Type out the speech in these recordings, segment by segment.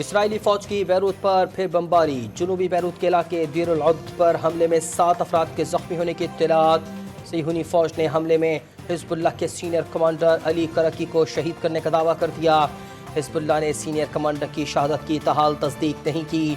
اسرائیلی فوج کی بیروت پر پھر بمباری۔ جنوبی بیروت کے علاقے دیر العبد پر حملے میں 7 افراد کے زخمی ہونے کی اطلاعات۔ صہیونی فوج نے حملے میں حزب اللہ کے سینئر کمانڈر علی کرکی کو شہید کرنے کا دعویٰ کر دیا۔ حزب اللہ نے سینئر کمانڈر کی شہادت کی تاحال تصدیق نہیں کی۔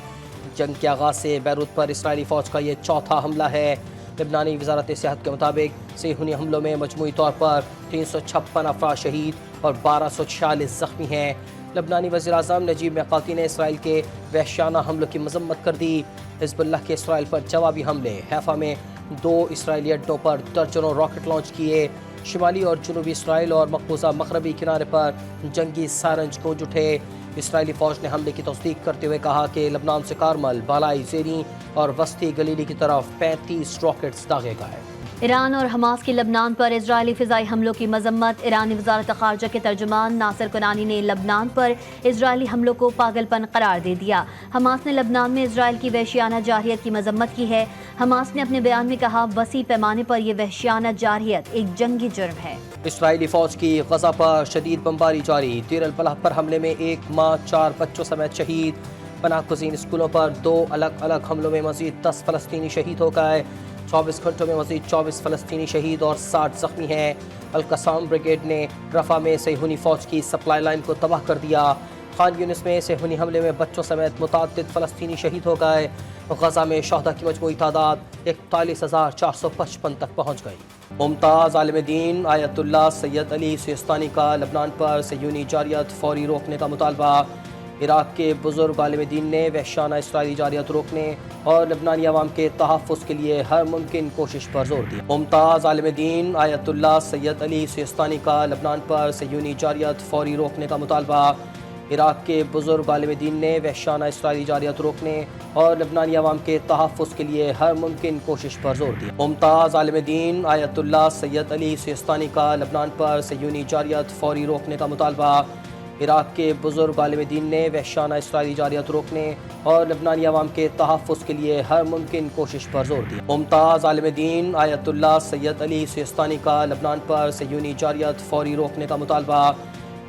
جنگ کے آغاز سے بیروت پر اسرائیلی فوج کا یہ چوتھا حملہ ہے۔ لبنانی وزارت صحت کے مطابق صہیونی حملوں میں مجموعی طور پر 356 افراد شہید اور 1246 زخمی ہیں۔ لبنانی وزیراعظم نجیب میقاتی نے اسرائیل کے وحشیانہ حملوں کی مذمت کر دی۔ حزب اللہ کے اسرائیل پر جوابی حملے۔ حیفا میں 2 اسرائیلی اڈوں پر درجنوں راکٹ لانچ کیے۔ شمالی اور جنوبی اسرائیل اور مقبوضہ مغربی کنارے پر جنگی سائرنز گونج اٹھے۔ اسرائیلی فوج نے حملے کی تصدیق کرتے ہوئے کہا کہ لبنان سے کارمل، بالائی زیریں اور وسطی گلیلی کی طرف 35 راکٹس داغے گئے۔ ایران اور حماس کی لبنان پر اسرائیلی فضائی حملوں کی مذمت۔ ایرانی وزارت خارجہ کے ترجمان ناصر کنانی نے لبنان پر اسرائیلی حملوں کو پاگل پن قرار دے دیا۔ حماس نے لبنان میں اسرائیل کی وحشیانہ جارحیت کی مذمت کی ہے۔ حماس نے اپنے بیان میں کہا، وسیع پیمانے پر یہ وحشیانہ جارحیت ایک جنگی جرم ہے۔ اسرائیلی فوج کی غزہ پر شدید بمباری جاری۔ دیر البلح پر حملے میں 1 ماں 4 بچوں سمیت شہید۔ پناہ گزین اسکولوں پر 2 الگ الگ حملوں میں مزید 10 فلسطینی شہید ہو گئے۔ 24 گھنٹوں میں مزید 24 فلسطینی شہید اور 60 زخمی ہیں۔ القسام بریگیڈ نے رفح میں صہیونی فوج کی سپلائی لائن کو تباہ کر دیا۔ خان یونس میں صہیونی حملے میں بچوں سمیت متعدد فلسطینی شہید ہو گئے۔ غزہ میں شہداء کی مجموعی تعداد 41,455 تک پہنچ گئی۔ ممتاز عالم دین آیت اللہ سید علی سیستانی کا لبنان پر صہیونی جارحیت فوری روکنے کا مطالبہ۔ عراق کے بزرگ عالم دین نے وحشیانہ اسرائیلی جارحیت روکنے اور لبنانی عوام کے تحفظ کے لیے ہر ممکن کوشش پر زور دیا۔ ممتاز عالم دین آیت اللہ سید علی سیستانی کا لبنان پر صہیونی جارحیت فوری روکنے کا مطالبہ۔ عراق کے بزرگ عالم دین نے وحشیانہ اسرائیلی جارحیت روکنے اور لبنانی عوام کے تحفظ کے لیے ہر ممکن کوشش پر زور دیا۔ ممتاز عالم دین آیت اللہ سید علی سیستانی کا لبنان پر صہیونی جارحیت فوری روکنے کا مطالبہ۔ عراق کے بزرگ عالم دین نے وحشیانہ اسرائیلی جارحیت روکنے اور لبنانی عوام کے تحفظ کے لیے ہر ممکن کوشش پر زور دیا۔ ممتاز عالم دین آیت اللہ سید علی سیستانی کا لبنان پر صہیونی جارحیت فوری روکنے کا مطالبہ۔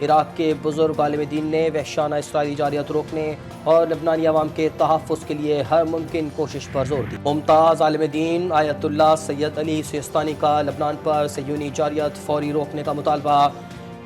عراق کے بزرگ عالم دین نے وحشیانہ اسرائیلی جارحیت روکنے اور لبنانی عوام کے تحفظ کے لیے ہر ممکن کوشش پر زور دیا۔ ممتاز عالم دین آیت اللہ سید علی سیستانی کا لبنان پر صہیونی جارحیت فوری روکنے کا مطالبہ۔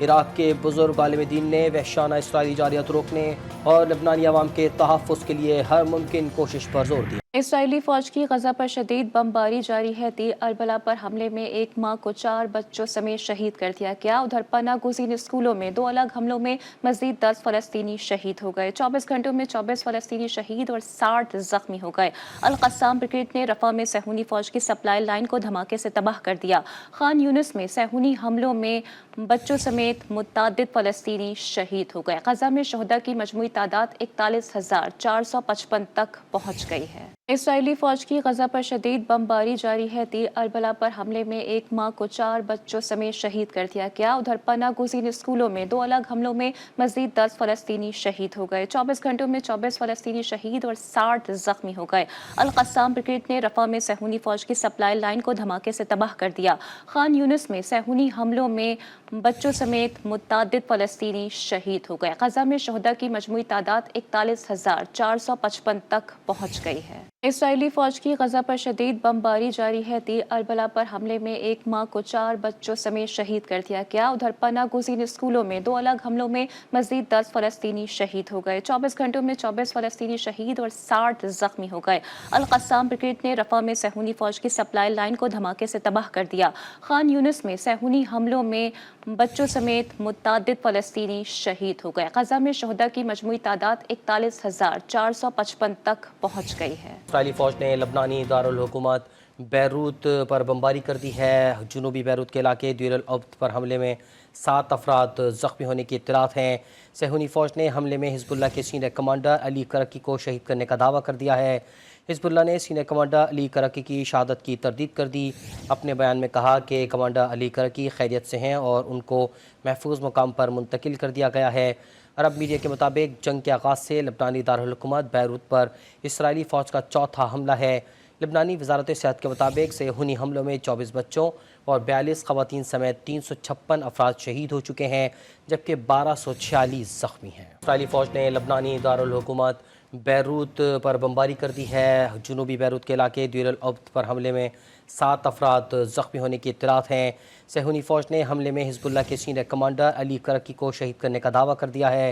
عراق کے بزرگ عالم دین نے وحشیانہ اسرائیلی جارحیت روکنے اور لبنانی عوام کے تحفظ کے لیے ہر ممکن کوشش پر زور دیا۔ اسرائیلی فوج کی غزہ پر شدید بمباری جاری ہے۔ دیر البلح پر حملے میں 1 ماں کو 4 بچوں سمیت شہید کر دیا گیا۔ ادھر پناہ گزین اسکولوں میں 2 الگ حملوں میں مزید 10 فلسطینی شہید ہو گئے۔ 24 گھنٹوں میں 24 فلسطینی شہید اور 60 زخمی ہو گئے۔ القسام بریگیڈ نے رفح میں صہیونی فوج کی سپلائی لائن کو دھماکے سے تباہ کر دیا۔ خان یونس میں صہیونی حملوں میں بچوں سمیت متعدد فلسطینی شہید ہو گئے۔ غزہ میں شہداء کی مجموعی تعداد 41,455 تک پہنچ گئی ہے۔ اسرائیلی فوج کی غزہ پر شدید بمباری جاری ہے۔ دیر البلح پر حملے میں 1 ماں کو 4 بچوں سمیت شہید کر دیا گیا۔ ادھر پناہ گزین اسکولوں میں 2 الگ حملوں میں مزید 10 فلسطینی شہید ہو گئے۔ 24 گھنٹوں میں 24 فلسطینی شہید اور 60 زخمی ہو گئے۔ القسام بریگیڈ نے رفح میں صہیونی فوج کی سپلائی لائن کو دھماکے سے تباہ کر دیا۔ خان یونس میں صہیونی حملوں میں بچوں سمیت متعدد فلسطینی شہید ہو گئے۔ غزہ میں شہداء کی مجموعی تعداد 41,455 تک پہنچ گئی ہے۔ اسرائیلی فوج کی غزہ پر شدید بمباری جاری ہے۔ دیر البلح پر حملے میں 1 ماں کو 4 بچوں سمیت شہید کر دیا گیا۔ ادھر پناہ گزین اسکولوں میں 2 الگ حملوں میں مزید 10 فلسطینی شہید ہو گئے۔ 24 گھنٹوں میں 24 فلسطینی شہید اور 60 زخمی ہو گئے۔ القسام بریگیڈ نے رفح میں صہیونی فوج کی سپلائی لائن کو دھماکے سے تباہ کر دیا۔ خان یونس میں صہیونی حملوں میں بچوں سمیت متعدد فلسطینی شہید ہو گئے۔ غزہ میں شہداء کی مجموعی تعداد 41,455 تک پہنچ گئی ہے۔ اسرائیلی فوج نے لبنانی دارالحکومت بیروت پر بمباری کر دی ہے۔ جنوبی بیروت کے علاقے دیر العبد پر حملے میں 7 افراد زخمی ہونے کی اطلاعات ہیں۔ صہیونی فوج نے حملے میں حزب اللہ کے سینئر کمانڈر علی کرکی کو شہید کرنے کا دعویٰ کر دیا ہے۔ حزب اللہ نے سینئر کمانڈر علی کرکی کی شہادت کی تردید کر دی۔ اپنے بیان میں کہا کہ کمانڈر علی کرکی خیریت سے ہیں اور ان کو محفوظ مقام پر منتقل کر دیا گیا ہے۔ عرب میڈیا کے مطابق جنگ کے آغاز سے لبنانی دارالحکومت بیروت پر اسرائیلی فوج کا چوتھا حملہ ہے۔ لبنانی وزارت صحت کے مطابق صہیونی حملوں میں 24 بچوں اور 42 خواتین سمیت 356 افراد شہید ہو چکے ہیں جبکہ 1246 زخمی ہیں۔ اسرائیلی فوج نے لبنانی دارالحکومت بیروت پر بمباری کر دی ہے۔ جنوبی بیروت کے علاقے دیر الابد پر حملے میں 7 افراد زخمی ہونے کی اطلاعات ہیں۔ صہیونی فوج نے حملے میں حزب اللہ کے سینئر کمانڈر علی کرکی کو شہید کرنے کا دعویٰ کر دیا ہے۔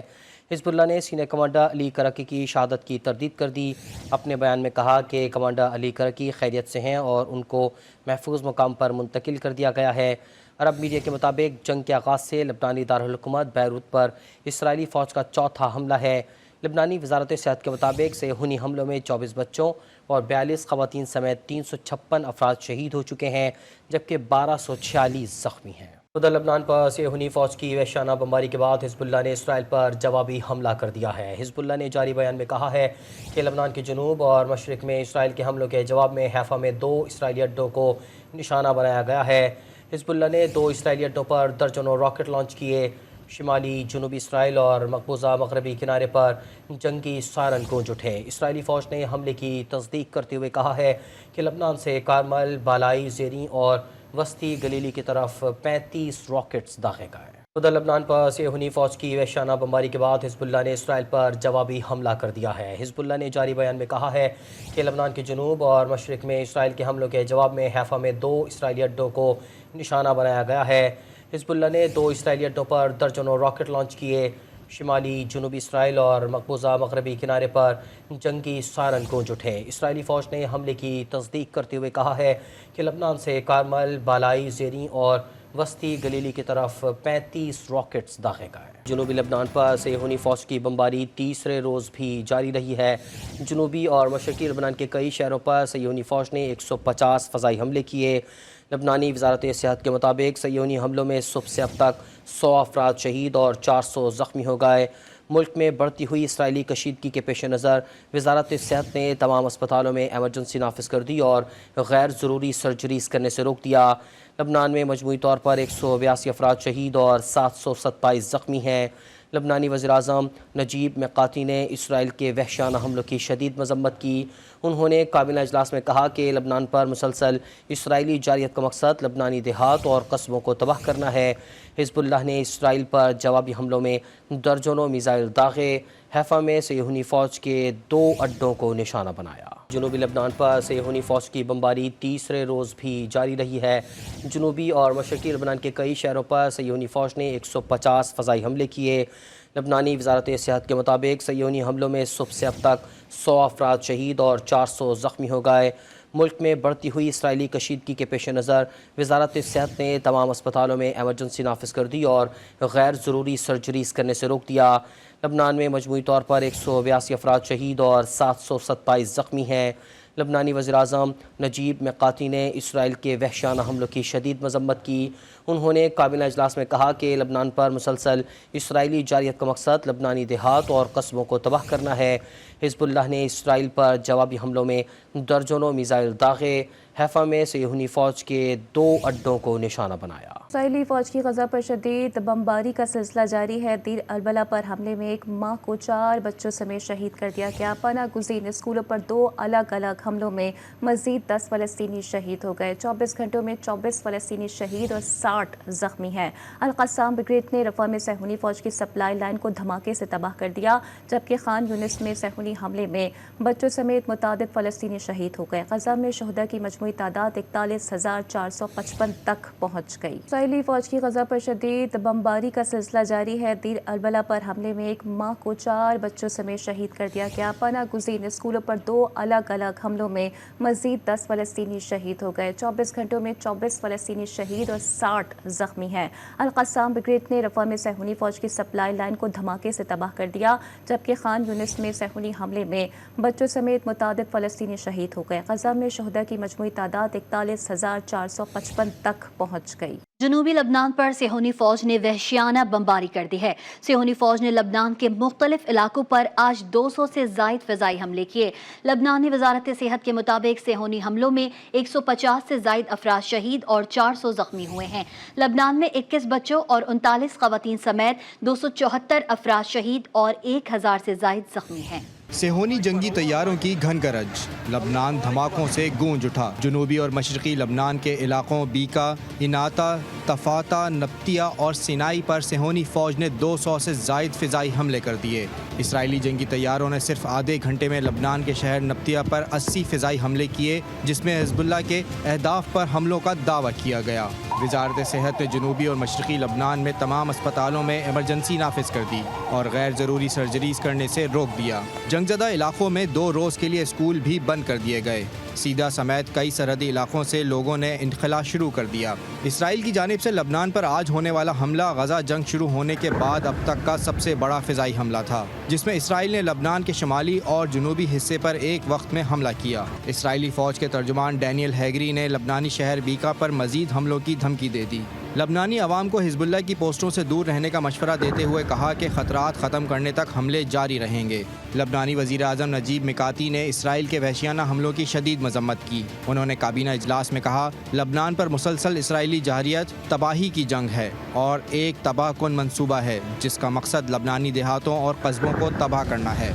حزب اللہ نے سینئر کمانڈر علی کرکی کی شہادت کی تردید کر دی۔ اپنے بیان میں کہا کہ کمانڈر علی کرکی خیریت سے ہیں اور ان کو محفوظ مقام پر منتقل کر دیا گیا ہے۔ عرب میڈیا کے مطابق جنگ کے آغاز سے لبنانی دارالحکومت بیروت پر اسرائیلی فوج کا چوتھا حملہ ہے۔ لبنانی وزارت صحت کے مطابق صہیونی حملوں میں 24 بچوں اور 42 خواتین سمیت 356 افراد شہید ہو چکے ہیں جبکہ 1246 زخمی ہیں۔ ادھر لبنان پر صہیونی فوج کی وحشیانہ بمباری کے بعد حزب اللہ نے اسرائیل پر جوابی حملہ کر دیا ہے۔ حزب اللہ نے جاری بیان میں کہا ہے کہ لبنان کے جنوب اور مشرق میں اسرائیل کے حملوں کے جواب میں حیفا میں 2 اسرائیلی اڈوں کو نشانہ بنایا گیا ہے۔ حزب اللہ نے 2 اسرائیلی اڈوں پر درجنوں راکٹ لانچ کیے۔ شمالی جنوبی اسرائیل اور مقبوضہ مغربی کنارے پر جنگی سائرن گونج اٹھے۔ اسرائیلی فوج نے حملے کی تصدیق کرتے ہوئے کہا ہے کہ لبنان سے کارمل، بالائی، زیریں اور وسطی گلیلی کی طرف 35 راکٹس داغے گئے۔ ادھر لبنان پر صہیونی فوج کی وحشیانہ بمباری کے بعد حزب اللہ نے اسرائیل پر جوابی حملہ کر دیا ہے۔ حزب اللہ نے جاری بیان میں کہا ہے کہ لبنان کے جنوب اور مشرق میں اسرائیل کے حملوں کے جواب میں حیفا میں 2 اسرائیلی اڈوں کو نشانہ بنایا گیا ہے۔ حزب اللہ نے 2 اسرائیلی اڈوں پر درجنوں راکٹ لانچ کیے۔ شمالی جنوبی اسرائیل اور مقبوضہ مغربی کنارے پر جنگی سائرن گونج اٹھے۔ اسرائیلی فوج نے حملے کی تصدیق کرتے ہوئے کہا ہے کہ لبنان سے کارمل، بالائی، زیریں اور وسطی گلیلی کی طرف 35 راکٹس داغے گئے۔ جنوبی لبنان پر صہیونی فوج کی بمباری تیسرے روز بھی جاری رہی ہے۔ جنوبی اور مشرقی لبنان کے کئی شہروں پر صہیونی فوج نے 150 فضائی حملے کیے۔ لبنانی وزارت صحت کے مطابق صہیونی حملوں میں صبح سے اب تک 100 افراد شہید اور 400 زخمی ہو گئے۔ ملک میں بڑھتی ہوئی اسرائیلی کشیدگی کے پیش نظر وزارت صحت نے تمام اسپتالوں میں ایمرجنسی نافذ کر دی اور غیر ضروری سرجریز کرنے سے روک دیا۔ لبنان میں مجموعی طور پر 182 افراد شہید اور 727 زخمی ہیں۔ لبنانی وزیراعظم نجیب میقاتی نے اسرائیل کے وحشیانہ حملوں کی شدید مذمت کی۔ انہوں نے کابینہ اجلاس میں کہا کہ لبنان پر مسلسل اسرائیلی جارحیت کا مقصد لبنانی دیہات اور قصبوں کو تباہ کرنا ہے۔ حزب اللہ نے اسرائیل پر جوابی حملوں میں درجنوں میزائل داغے۔ حیفا میں صہیونی فوج کے 2 اڈوں کو نشانہ بنایا۔ جنوبی لبنان پر صہیونی فوج کی بمباری تیسرے روز بھی جاری رہی ہے۔ جنوبی اور مشرقی لبنان کے کئی شہروں پر صہیونی فوج نے 150 فضائی حملے کیے۔ لبنانی وزارت صحت کے مطابق صہیونی حملوں میں صبح سے اب تک 100 افراد شہید اور 400 زخمی ہو گئے۔ ملک میں بڑھتی ہوئی اسرائیلی کشیدگی کے پیش نظر وزارت صحت نے تمام اسپتالوں میں ایمرجنسی نافذ کر دی اور غیر ضروری سرجریز کرنے سے روک دیا۔ لبنان میں مجموعی طور پر 182 افراد شہید اور 727 زخمی ہیں۔ لبنانی وزیراعظم نجیب میقاتی نے اسرائیل کے وحشیانہ حملوں کی شدید مذمت کی۔ انہوں نے کابینہ اجلاس میں کہا کہ لبنان پر مسلسل اسرائیلی جارحیت کا مقصد لبنانی دیہات اور قصبوں کو تباہ کرنا ہے۔ حزب اللہ نے اسرائیل پر جوابی حملوں میں درجنوں میزائل داغے۔ حیفا میں صہیونی فوج کے 2 اڈوں کو نشانہ بنایا۔ اسرائیلی فوج کی غزہ پر شدید بمباری کا سلسلہ جاری ہے۔ دیر البلہ پر حملے میں ایک ماں کو 4 بچوں سمیت شہید کر دیا گیا۔ پناہ گزین اسکولوں پر 2 الگ الگ حملوں میں مزید 10 فلسطینی شہید ہو گئے۔ 24 گھنٹوں میں 24 فلسطینی شہید اور 60 زخمی ہیں۔ القسام بریگیڈ نے رفح میں صہیونی فوج کی سپلائی لائن کو دھماکے سے تباہ کر دیا، جبکہ خان یونس میں صہیونی حملے میں بچوں سمیت متعدد فلسطینی شہید ہو گئے۔ غزہ میں شہداء کی مجموعی تعداد 41,455 تک پہنچ گئی۔ اسرائیلی فوج کی غزہ پر شدید بمباری کا سلسلہ جاری ہے۔ دیر البلہ پر حملے میں ایک ماں کو 4 بچوں سمیت شہید کر دیا گیا۔ پناہ گزین اسکولوں پر 2 الگ الگ حملوں میں مزید 10 فلسطینی شہید ہو گئے۔ 24 گھنٹوں میں 24 فلسطینی شہید اور 60 زخمی ہیں۔ القسام بریگیڈ نے رفح میں صہیونی فوج کی سپلائی لائن کو دھماکے سے تباہ کر دیا، جبکہ خان یونس میں صہیونی حملے میں بچوں سمیت متعدد فلسطینی شہید ہو گئے۔ غزہ میں شہداء کی مجموعی تعداد 41,455 تک پہنچ گئی۔ جنوبی لبنان پر صہیونی فوج نے وحشیانہ بمباری کر دی ہے۔ صہیونی فوج نے لبنان کے مختلف علاقوں پر آج 200 سے زائد فضائی حملے کیے۔ لبنانی وزارت صحت کے مطابق صہیونی حملوں میں 150 سے زائد افراد شہید اور 400 زخمی ہوئے ہیں۔ لبنان میں 21 بچوں اور 39 خواتین سمیت 274 افراد شہید اور 1000 سے زائد زخمی ہیں۔ صہیونی جنگی طیاروں کی گھن گرج، لبنان دھماکوں سے گونج اٹھا۔ جنوبی اور مشرقی لبنان کے علاقوں بیکا، اناتا، تفاتا، نبتیا اور سینائی پر صہیونی فوج نے 200 سے زائد فضائی حملے کر دیے۔ اسرائیلی جنگی طیاروں نے صرف آدھے گھنٹے میں لبنان کے شہر نبتیا پر 80 فضائی حملے کیے، جس میں حزب اللہ کے اہداف پر حملوں کا دعویٰ کیا گیا۔ وزارت صحت نے جنوبی اور مشرقی لبنان میں تمام اسپتالوں میں ایمرجنسی نافذ کر دی اور غیر ضروری سرجریز کرنے سے روک دیا۔ جنگ زدہ علاقوں میں 2 روز کے لیے اسکول بھی بند کر دیے گئے۔ سیدھا سمیت کئی سرحدی علاقوں سے لوگوں نے انخلا شروع کر دیا۔ اسرائیل کی جانب سے لبنان پر آج ہونے والا حملہ غزہ جنگ شروع ہونے کے بعد اب تک کا سب سے بڑا فضائی حملہ تھا، جس میں اسرائیل نے لبنان کے شمالی اور جنوبی حصے پر ایک وقت میں حملہ کیا۔ اسرائیلی فوج کے ترجمان ڈینیل ہیگری نے لبنانی شہر بیکا پر مزید حملوں کی دھمکی دے دی۔ لبنانی عوام کو حزب اللہ کی پوسٹوں سے دور رہنے کا مشورہ دیتے ہوئے کہا کہ خطرات ختم کرنے تک حملے جاری رہیں گے۔ لبنانی وزیر اعظم نجیب مکاتی نے اسرائیل کے وحشیانہ حملوں کی شدید مذمت کی۔ انہوں نے کابینہ اجلاس میں کہا، لبنان پر مسلسل اسرائیلی جارحیت تباہی کی جنگ ہے اور ایک تباہ کن منصوبہ ہے جس کا مقصد لبنانی دیہاتوں اور قصبوں کو تباہ کرنا ہے۔